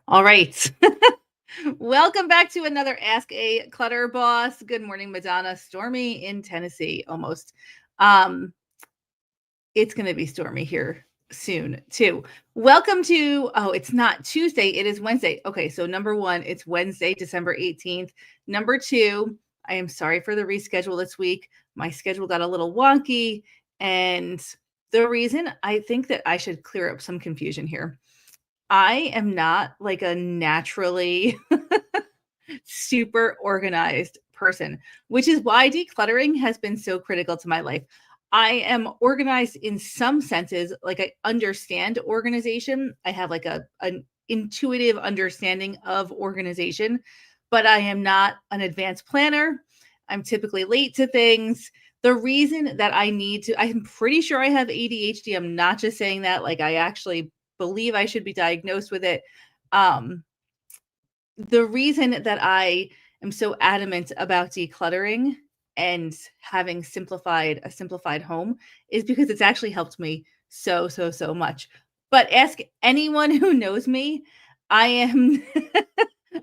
All right. Welcome back to another Ask a Clutter Boss. Good morning, Madonna. Stormy in Tennessee, almost. Um, it's going to be stormy here soon, too. Welcome to, it's not Tuesday, it is Wednesday. Okay, so number one, it's Wednesday, December 18th. Number two, I am sorry for the reschedule this week. My schedule got a little wonky, and the reason I think that I should clear up some confusion here. I am not like a naturally super organized person, which is why decluttering has been so critical to my life. I am organized in some senses, like I understand organization. I have like an intuitive understanding of organization, but I am not an advanced planner. I'm typically late to things. The reason that I'm pretty sure I have ADHD. I'm not just saying that, like I actually believe I should be diagnosed with it. The reason that I am so adamant about decluttering and having a simplified home is because it's actually helped me so much. But ask anyone who knows me, I am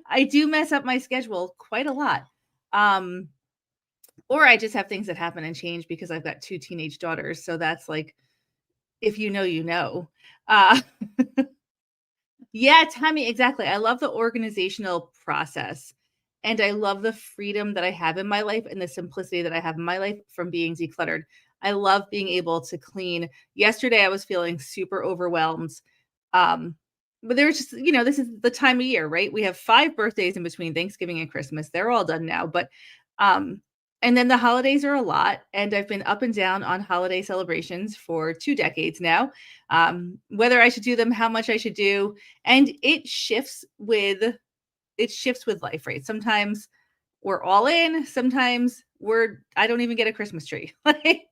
I do mess up my schedule quite a lot. Um or I just have things that happen and change because I've got two teenage daughters, so that's like if you know, you know. Uh Yeah, timing, exactly. I love the organizational process, and I love the freedom that I have in my life and the simplicity that I have in my life from being decluttered. I love being able to clean. Yesterday, I was feeling super overwhelmed. Um, but there was just, this is the time of year, right? We have 5 birthdays in between Thanksgiving and Christmas. They're all done now, but um and then the holidays are a lot, and I've been up and down on holiday celebrations for 2 decades now. Whether I should do them, how much I should do, and it shifts with life, right? Sometimes we're all in, sometimes I don't even get a Christmas tree. Like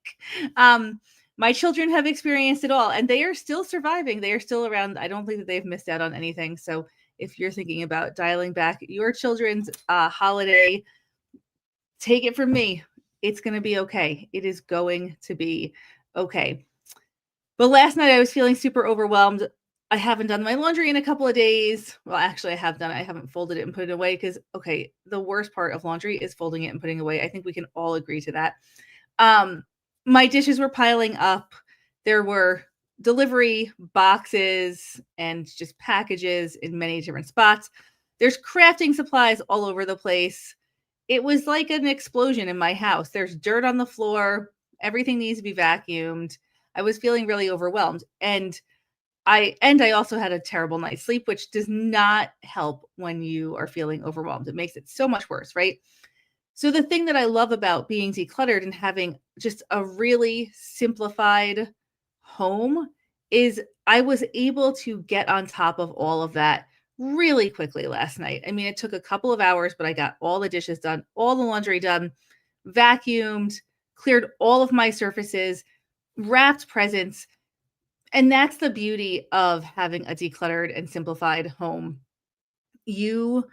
um my children have experienced it all and they are still surviving. They are still around. I don't think that they've missed out on anything. So if you're thinking about dialing back your children's holiday, take it from me. It's going to be okay. It is going to be okay. But last night I was feeling super overwhelmed. I haven't done my laundry in a couple of days. Well, actually, I have done it. I haven't folded it and put it away because, okay, the worst part of laundry is folding it and putting it away. I think we can all agree to that. Um, my dishes were piling up. There were delivery boxes and just packages in many different spots. There's crafting supplies all over the place. It was like an explosion in my house. There's dirt on the floor. Everything needs to be vacuumed. I was feeling really overwhelmed. And I also had a terrible night's sleep, which does not help when you are feeling overwhelmed. It makes it so much worse, right? So the thing that I love about being decluttered and having just a really simplified home is I was able to get on top of all of that really quickly last night. I mean, it took a couple of hours, but I got all the dishes done, all the laundry done, vacuumed, cleared all of my surfaces, wrapped presents. And that's the beauty of having a decluttered and simplified home. You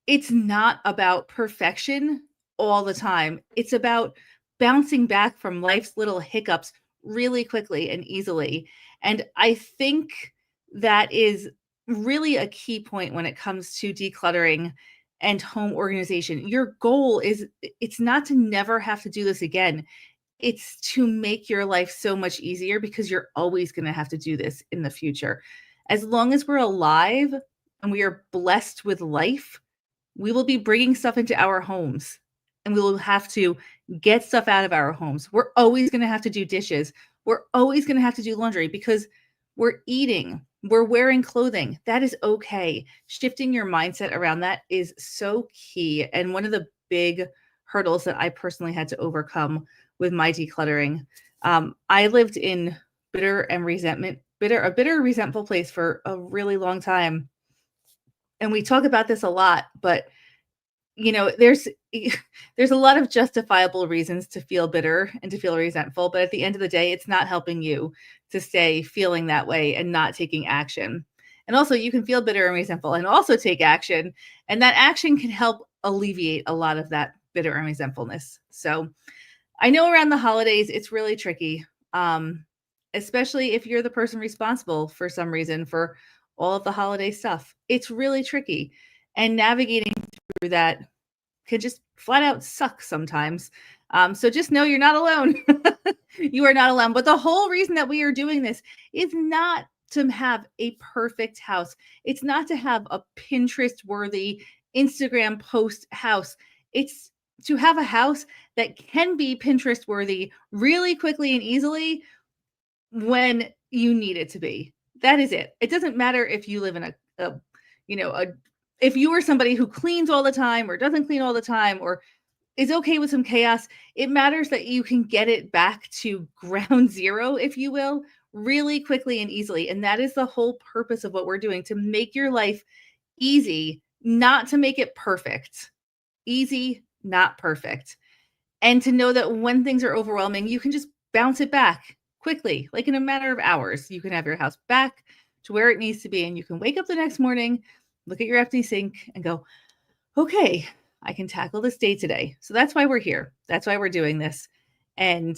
It's not about perfection all the time. It's about bouncing back from life's little hiccups really quickly and easily. And I think that is really a key point when it comes to decluttering and home organization. Your goal is it's not to never have to do this again. It's to make your life so much easier because you're always going to have to do this in the future. As long as we're alive and we are blessed with life, we will be bringing stuff into our homes and we will have to get stuff out of our homes. We're always going to have to do dishes. We're always going to have to do laundry because we're eating, we're wearing clothing. That is okay. Shifting your mindset around that is so key. And one of the big hurdles that I personally had to overcome with my decluttering. I lived in a bitter, resentful place for a really long time. And we talk about this a lot, but there's there's a lot of justifiable reasons to feel bitter and to feel resentful, but at the end of the day, it's not helping you to stay feeling that way and not taking action. And also, you can feel bitter and resentful and also take action, and that action can help alleviate a lot of that bitter and resentfulness. So, I know around the holidays it's really tricky, especially if you're the person responsible for some reason for all of the holiday stuff. It's really tricky. And navigating through that can just flat out suck sometimes. So just know you're not alone. You are not alone. But the whole reason that we are doing this is not to have a perfect house. It's not to have a Pinterest worthy Instagram post house. It's to have a house that can be Pinterest worthy really quickly and easily when you need it to be. That is it. It doesn't matter if you live in a if you are somebody who cleans all the time or doesn't clean all the time or is okay with some chaos. It matters that you can get it back to ground zero, if you will, really quickly and easily. And that is the whole purpose of what we're doing, to make your life easy, not to make it perfect. Easy, not perfect. And to know that when things are overwhelming, you can just bounce it back quickly, like in a matter of hours. You can have your house back to where it needs to be. And you can wake up the next morning, look at your empty sink and go, okay, I can tackle this day today. So that's why we're here. That's why we're doing this. And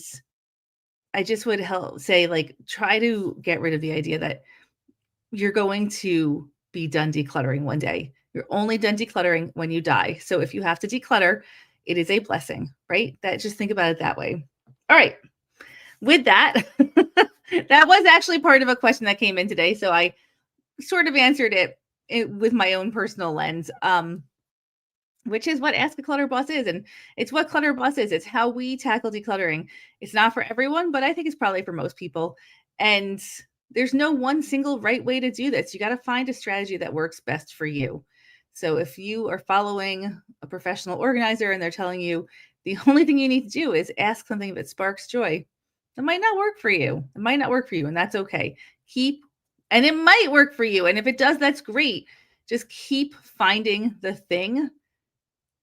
I just would say, like, try to get rid of the idea that you're going to be done decluttering one day. You're only done decluttering when you die. So if you have to declutter, it is a blessing, right? Just think about it that way. All right. With that, that was actually part of a question that came in today. So I sort of answered it with my own personal lens. Which is what Ask a Clutter Boss is. And it's what Clutter Boss is. It's how we tackle decluttering. It's not for everyone, but I think it's probably for most people. And there's no one single right way to do this. You got to find a strategy that works best for you. So if you are following a professional organizer and they're telling you the only thing you need to do is ask something that sparks joy, that might not work for you. It might not work for you, and that's okay. And it might work for you. And if it does, that's great. Just keep finding the thing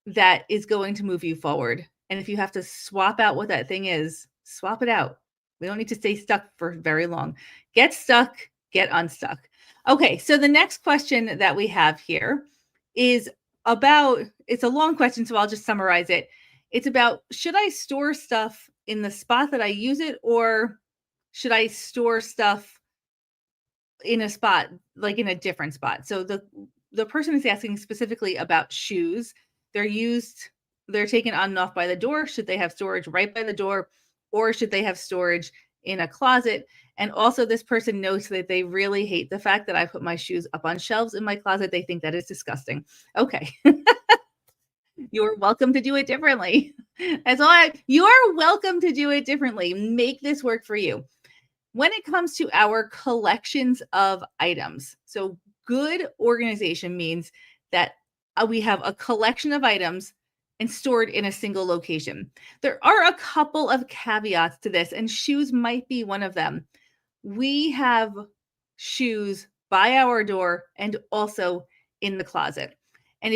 that is going to move you forward. And if you have to swap out what that thing is, swap it out. We don't need to stay stuck for very long. Get stuck, get unstuck. Okay, so the next question that we have here is it's a long question, so I'll just summarize it. It's about, should I store stuff in the spot that I use it, or should I store stuff in a spot, like in a different spot? So the person is asking specifically about shoes. They're taken on and off by the door. Should they have storage right by the door, or should they have storage in a closet? And also, this person notes that they really hate the fact that I put my shoes up on shelves in my closet. They think that is disgusting. Okay. You're welcome to do it differently. You're welcome to do it differently. Make this work for you. When it comes to our collections of items, so good organization means that we have a collection of items and stored in a single location. There are a couple of caveats to this, and shoes might be one of them. We have shoes by our door and also in the closet. And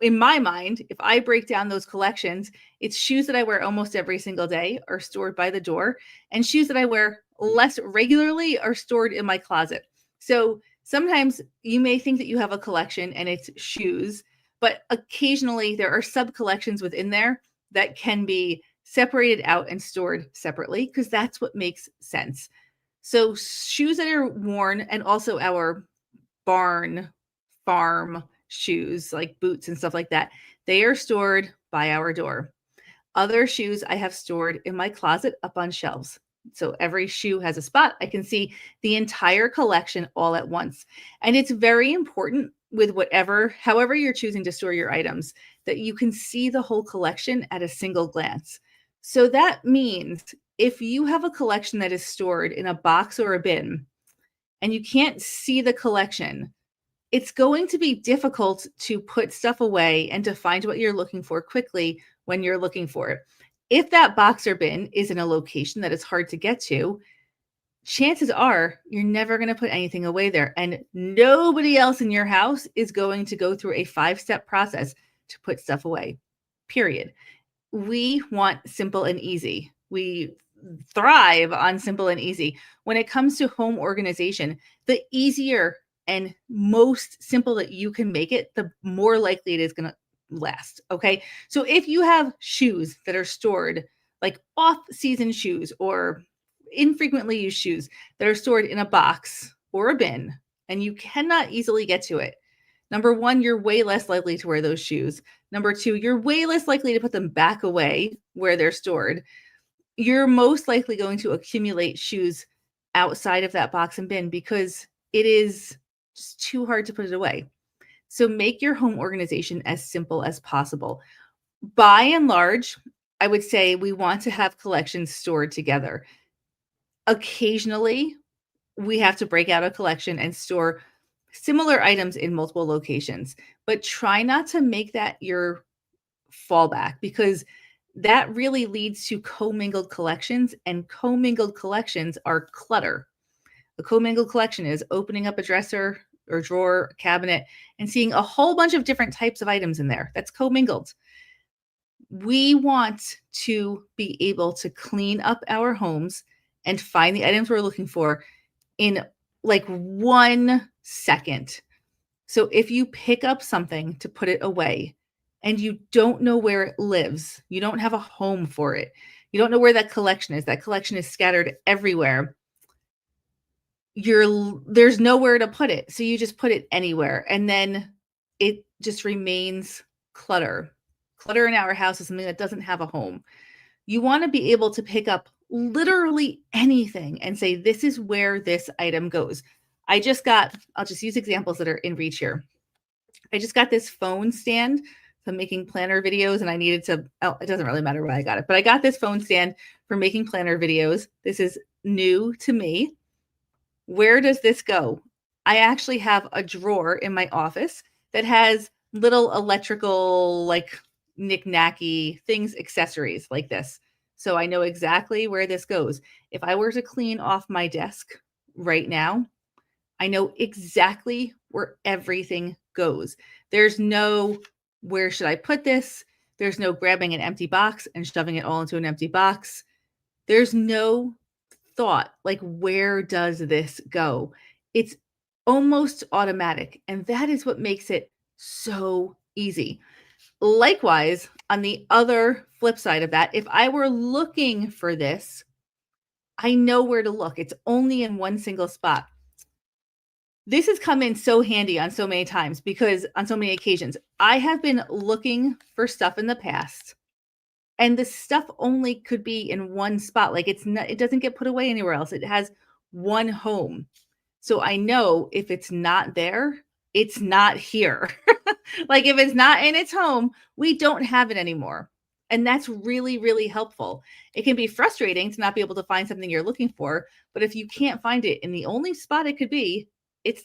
in my mind, if I break down those collections, it's shoes that I wear almost every single day are stored by the door, and shoes that I wear less regularly are stored in my closet. So sometimes you may think that you have a collection and it's shoes, but occasionally there are sub-collections within there that can be separated out and stored separately, because that's what makes sense. So shoes that are worn, and also our farm shoes, like boots and stuff like that, they are stored by our door. Other shoes I have stored in my closet up on shelves. So every shoe has a spot. I can see the entire collection all at once. And it's very important with however you're choosing to store your items, that you can see the whole collection at a single glance. So that means if you have a collection that is stored in a box or a bin and you can't see the collection, it's going to be difficult to put stuff away and to find what you're looking for quickly when you're looking for it. If that box or bin is in a location that is hard to get to, chances are you're never going to put anything away there. And nobody else in your house is going to go through a 5-step process to put stuff away, period. We want simple and easy. We thrive on simple and easy. When it comes to home organization, the easier and most simple that you can make it, the more likely it is going to last. Okay. So if you have shoes that are stored, like off-season shoes or infrequently used shoes that are stored in a box or a bin, and you cannot easily get to it. Number one, you're way less likely to wear those shoes. Number two, you're way less likely to put them back away where they're stored. You're most likely going to accumulate shoes outside of that box and bin because it is just too hard to put it away. So make your home organization as simple as possible. By and large, I would say we want to have collections stored together. Occasionally, we have to break out a collection and store similar items in multiple locations, but try not to make that your fallback because that really leads to commingled collections, and commingled collections are clutter. A commingled collection is opening up a dresser or drawer, cabinet, and seeing a whole bunch of different types of items in there. That's commingled. We want to be able to clean up our homes and find the items we're looking for in like 1 second. So if you pick up something to put it away and you don't know where it lives, you don't have a home for it, you don't know where that collection is scattered everywhere. There's nowhere to put it. So you just put it anywhere and then it just remains clutter. Clutter in our house is something that doesn't have a home. You want to be able to pick up literally anything and say, this is where this item goes. I'll just use examples that are in reach here. I just got this phone stand. So I'm making planner videos and I needed to, it doesn't really matter where I got it, but I got this phone stand for making planner videos. This is new to me. Where does this go? I actually have a drawer in my office that has little electrical, like knick-knacky things, accessories like this. So I know exactly where this goes. If I were to clean off my desk right now, I know exactly where everything goes. There's no, where should I put this? There's no grabbing an empty box and shoving it all into an empty box. There's no thought, like, where does this go? It's almost automatic. And that is what makes it so easy. Likewise, on the other flip side of that, if I were looking for this, I know where to look. It's only in one single spot. This has come in so handy on so many times because on so many occasions, I have been looking for stuff in the past and the stuff only could be in one spot. Like it doesn't get put away anywhere else. It has one home. So I know if it's not there, it's not here. Like if it's not in its home, we don't have it anymore. And that's really, really helpful. It can be frustrating to not be able to find something you're looking for, but if you can't find it in the only spot it could be,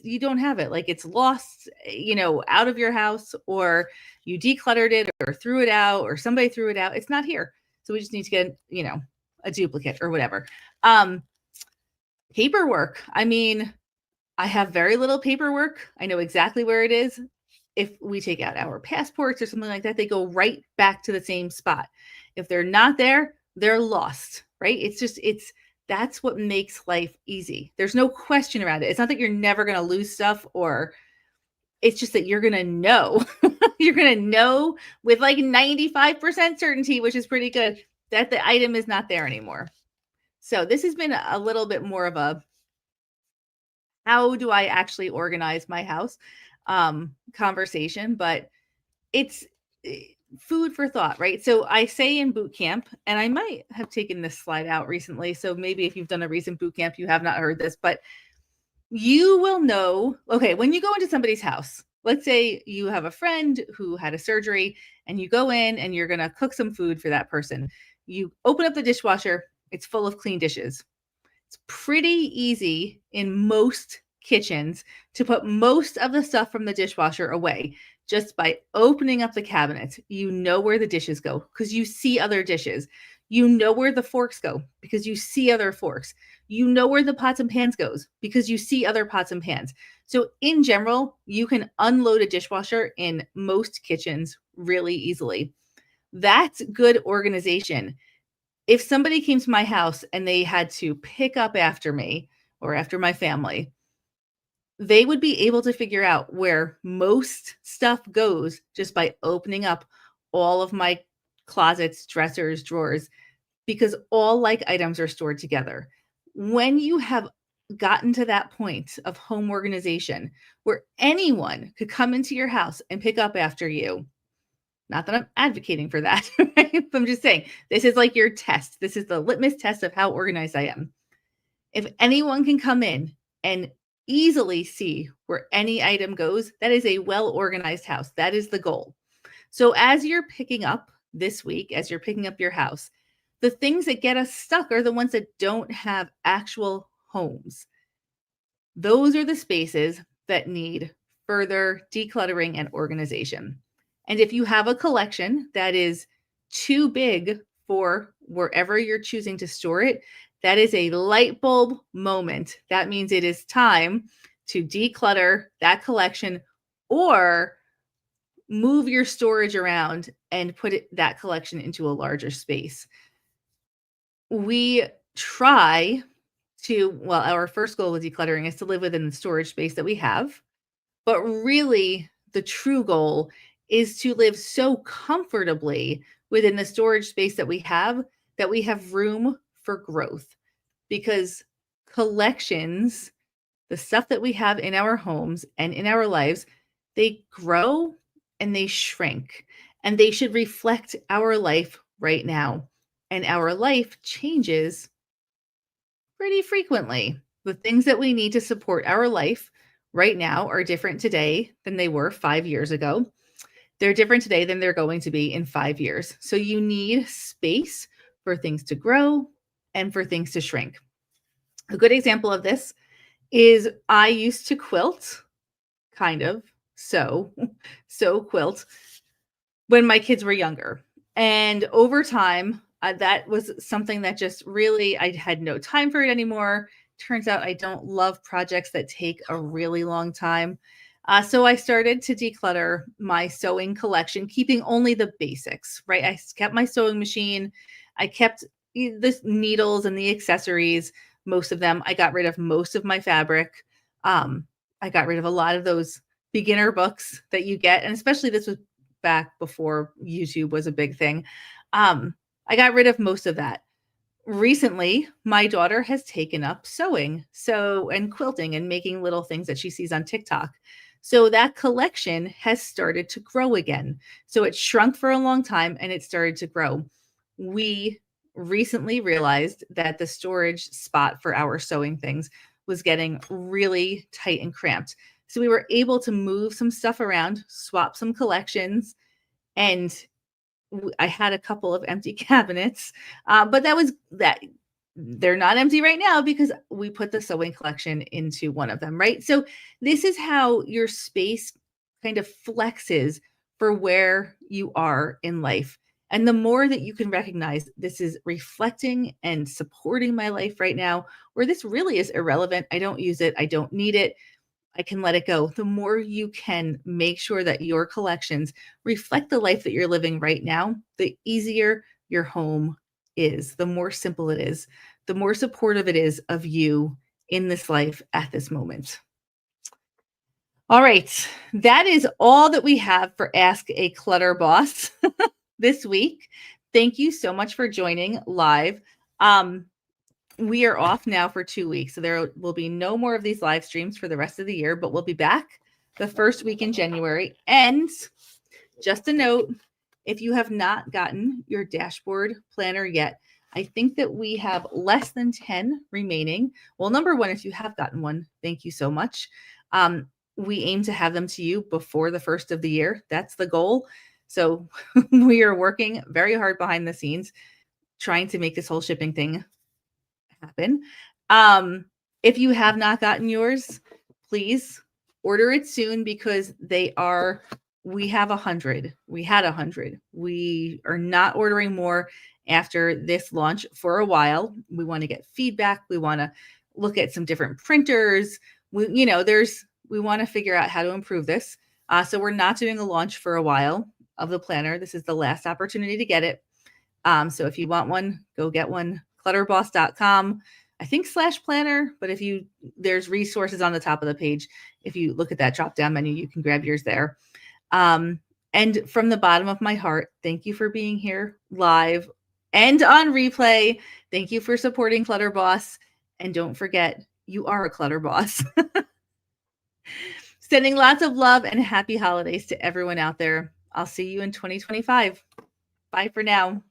you don't have it. Like it's lost, out of your house, or you decluttered it or threw it out or somebody threw it out. It's not here. So we just need to get, a duplicate or whatever. Paperwork. I mean, I have very little paperwork. I know exactly where it is. If we take out our passports or something like that, they go right back to the same spot. If they're not there, they're lost, right? That's what makes life easy. There's no question around it. It's not that you're never going to lose stuff, or it's just that you're going to know. You're going to know with like 95% certainty, which is pretty good, that the item is not there anymore. So this has been a little bit more of a, how do I actually organize my house conversation, but it's food for thought, right? So I say in boot camp, and I might have taken this slide out recently, so maybe if you've done a recent boot camp, you have not heard this, but you will know, okay, when you go into somebody's house, let's say you have a friend who had a surgery and you go in and you're going to cook some food for that person. You open up the dishwasher, it's full of clean dishes. It's pretty easy in most kitchens to put most of the stuff from the dishwasher away just by opening up the cabinets. You know where the dishes go because you see other dishes. You know where the forks go because you see other forks. You know where the pots and pans goes because you see other pots and pans. So in general, you can unload a dishwasher in most kitchens really easily. That's good organization. If somebody came to my house and they had to pick up after me or after my family, they would be able to figure out where most stuff goes just by opening up all of my closets, dressers, drawers, because all like items are stored together. When you have gotten to that point of home organization where anyone could come into your house and pick up after you. Not that I'm advocating for that, right? I'm just saying this is like your test. This is the litmus test of how organized I am. If anyone can come in and easily see where any item goes, that is a well organized house. That is the goal. So as you're picking up this week, as you're picking up your house, the things that get us stuck are the ones that don't have actual homes. Those are the spaces that need further decluttering and organization. And if you have a collection that is too big for wherever you're choosing to store it, that is a light bulb moment. That means it is time to declutter that collection or move your storage around and put that collection into a larger space. We try to, well, our first goal with decluttering is to live within the storage space that we have. But really, the true goal is to live so comfortably within the storage space that we have room for growth. Because collections, the stuff that we have in our homes and in our lives, they grow and they shrink. And they should reflect our life right now. And our life changes pretty frequently. The things that we need to support our life right now are different today than they were 5 years ago. They're different today than they're going to be in 5 years. So you need space for things to grow and for things to shrink. A good example of this is I used to quilt, kind of, so quilt when my kids were younger. And over time, that was something that just really, I had no time for it anymore. Turns out I don't love projects that take a really long time. So I started to declutter my sewing collection, keeping only the basics, right? I kept my sewing machine. I kept the needles and the accessories, most of them. I got rid of most of my fabric. I got rid of a lot of those beginner books that you get. And especially this was back before YouTube was a big thing. I got rid of most of that. Recently, my daughter has taken up sewing, and quilting and making little things that she sees on TikTok. So that collection has started to grow again. So it shrunk for a long time and it started to grow. We recently realized that the storage spot for our sewing things was getting really tight and cramped. So we were able to move some stuff around, swap some collections, and I had a couple of empty cabinets, but they're not empty right now because we put the sewing collection into one of them, right? So this is how your space kind of flexes for where you are in life. And the more that you can recognize this is reflecting and supporting my life right now, where this really is irrelevant, I don't use it, I don't need it, I can let it go. The more you can make sure that your collections reflect the life that you're living right now, the easier your home is, the more simple it is, the more supportive it is of you in this life at this moment. All right, that is all that we have for Ask a Clutter Boss this week. Thank you so much for joining live. We are off now for 2 weeks, so there will be no more of these live streams for the rest of the year, but we'll be back the first week in January. And just a note, if you have not gotten your dashboard planner yet, I think that we have less than 10 remaining. Well, number one, if you have gotten one, thank you so much. We aim to have them to you before the first of the year. That's the goal. So we are working very hard behind the scenes, trying to make this whole shipping thing happen. If you have not gotten yours, please order it soon because we have 100. We had 100. We are not ordering more after this launch for a while. We want to get feedback. We want to look at some different printers. We want to figure out how to improve this. So we're not doing a launch for a while of the planner. This is the last opportunity to get it. So if you want one, go get one. Clutterboss.com, I think /planner, but there's resources on the top of the page. If you look at that drop down menu, you can grab yours there. And from the bottom of my heart, thank you for being here live and on replay. Thank you for supporting Clutter Boss. And don't forget, You are a clutter boss. Sending lots of love and happy holidays to everyone out there. I'll see you in 2025. Bye for now.